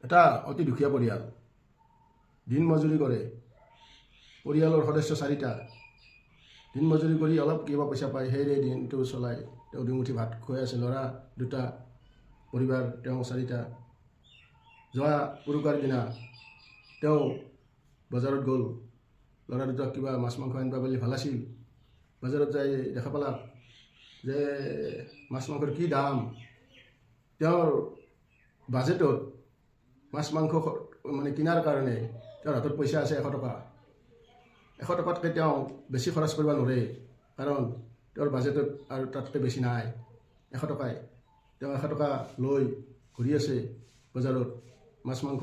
এটা অতি দুখীয়া পৰিয়াল, দিন মজুৰি কৰে, পৰিয়ালৰ সদস্য 4টা, দিন মজুৰি কৰি অলপ কিবা পইচা পায়, সেইৰে দিনটো চলাই তেওঁ দুমুঠি ভাত খুৱাই আছে। ল'ৰা 2টা, পৰিবাৰ তেওঁ 4টা। যোৱা উৰুকাৰ দিনা তেওঁ বজাৰত গ'ল, ল'ৰা 2টাক কিবা মাছ মাংস আনিবা বুলি ভাল আছিল। বজাৰত যাই দেখা পালাক যে মাছ মাংসৰ কি দাম। তেওঁৰ বাজেটত মাছ মাংস মানে কিনাৰ কাৰণে তেওঁৰ হাতত পইচা আছে 100 টকা। 100 টকাতকৈ তেওঁ বেছি খৰচ কৰিব নোৱাৰে, কাৰণ তেওঁৰ বাজেটত আৰু তাতকৈ বেছি নাই। 100 টকাই তেওঁ 100 টকা লৈ ঘূৰি আছে বজাৰত, মাছ মাংস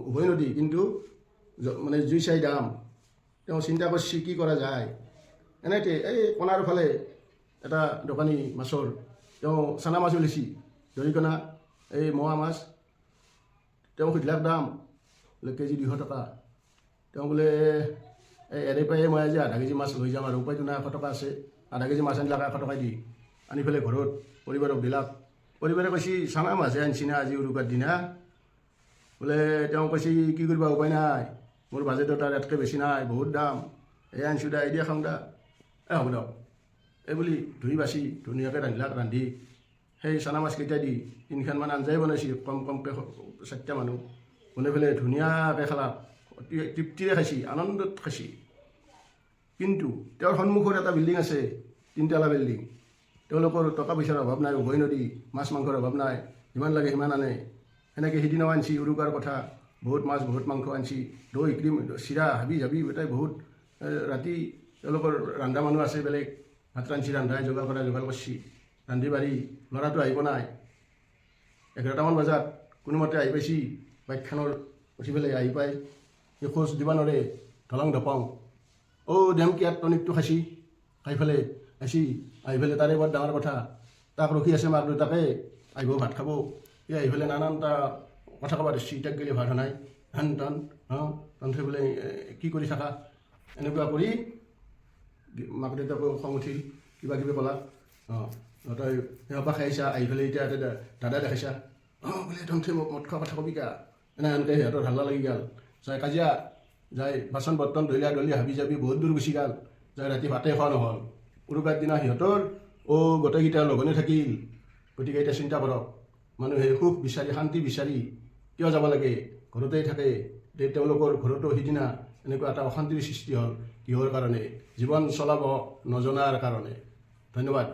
উভয় নদী, কিন্তু মানে জুই চাই দাম। তেওঁ চিন্তা কৰিছে কি কৰা যায়। এনেকৈ এই কোণাৰ ফালে এটা দোকানী মাছৰ, তেওঁ চানা মাছ উলিয়াইছে, দৰিকণা, এই মোৱা মাছ। তেওঁ সুধিলাক দাম, বোলে কেজি 200 টকা। তেওঁ বোলে এৰে পাই মই আজি আধা কেজি মাছ লৈ যাম, আৰু উপায়টো নাই, 100 টকা আছে। আধা কেজি মাছ আনিলাক 100 টকা দি, আনি পেলাই ঘৰত পৰিবাৰক দিলাক। পৰিবাৰে কৈছে চানা মাছহে আনিছি না আজি উৰুকাৰ দিনা। বোলে তেওঁ কৈছে কি কৰিব, উপায় নাই, মোৰ বাজেটত আৰু ইয়াতকৈ বেছি নাই, বহুত দাম, এই আনিছোঁ দা, এই দিয়া খাওঁ দা। হ'ব দিয়ক, এই বুলি ধুই বাচি ধুনীয়াকৈ ৰান্ধিলাক। ৰান্ধি সেই চানা মাছকেইটা দি 3খানমান আঞ্জাই বনাইছে, কমকৈ 4টা মানুহ বনাই পেলাই ধুনীয়াকৈ খালাক, অতি তৃপ্তিৰে খাইছে, আনন্দত খাইছে। কিন্তু তেওঁৰ সন্মুখত এটা বিল্ডিং আছে, 3তলা বিল্ডিং। তেওঁলোকৰ টকা পইচাৰ অভাৱ নাই, উভয় নদী, মাছ মাংসৰ অভাৱ নাই, যিমান লাগে সিমান আনে। সেনেকৈ সিদিনাও আনছি, উৰুকাৰ কথা, বহুত মাছ বহুত মাংস আনছি, দৈ ক্ৰীম চিৰা হাবি জাবি গোটাই বহুত। ৰাতি তেওঁলোকৰ ৰন্ধা মানুহ আছে, বেলেগ ভাত ৰান্ধছি, ৰন্ধাই যোগাৰ কৰাই যোগাৰ কৰিছে, ৰান্ধি বাঢ়ি। ল'ৰাটো আহিব নাই, 11টামান বজাত কোনোমতে আহি পাইছি, বাইকখনৰ উঠি পেলাই আহি পাই সি খোজ দিব নোৱাৰে, ধলং ধপাওঁ। ডেমকিয়াত টনিকটো খাইছি, খাই পেলাই আহিছি, আহি পেলাই তাৰে বৰ ডাঙৰ কথা, তাক ৰখি আছে মাক 2টাকে, আহিব ভাত খাব। সি আহি পেলাই নানানটা কথা ক'ব ধৰিছি, তাক গেলি ভাত নাই, হেন টান টান থৈ পেলাই কি কৰি থাকা, এনেকুৱা কৰি মাক 2টাকো খং উঠিল, কিবা কিবি ক'লাক। তই সেনেকুৱা খাই আহিছা, আহি পেলাই এতিয়া দাদা দেখাইছা, বোলে তহঁতে মোক মদ খোৱা কথা কবি কা, এনেকৈ সিহঁতৰ হাল্লা লাগি গ'ল। যাই কাজিয়া, যাই বাচন বৰ্তন দলিয়া দলি হাবি জাবি বহুত দূৰ গুচি গ'ল। যাই ৰাতি ভাতে খোৱা নহ'ল। উৰুকাৰ দিনা সিহঁতৰ গোটেইকেইটা লঘোণে থাকিল। গতিকে এতিয়া চিন্তা কৰক, মানুহে সুখ বিচাৰি শান্তি বিচাৰি কিয় যাব লাগে, ঘৰতেই থাকে। তেওঁলোকৰ ঘৰতো সিদিনা এনেকুৱা এটা অশান্তিৰ সৃষ্টি হ'ল, কিহৰ কাৰণে, জীৱন চলাব নজনাৰ কাৰণে। ধন্যবাদ।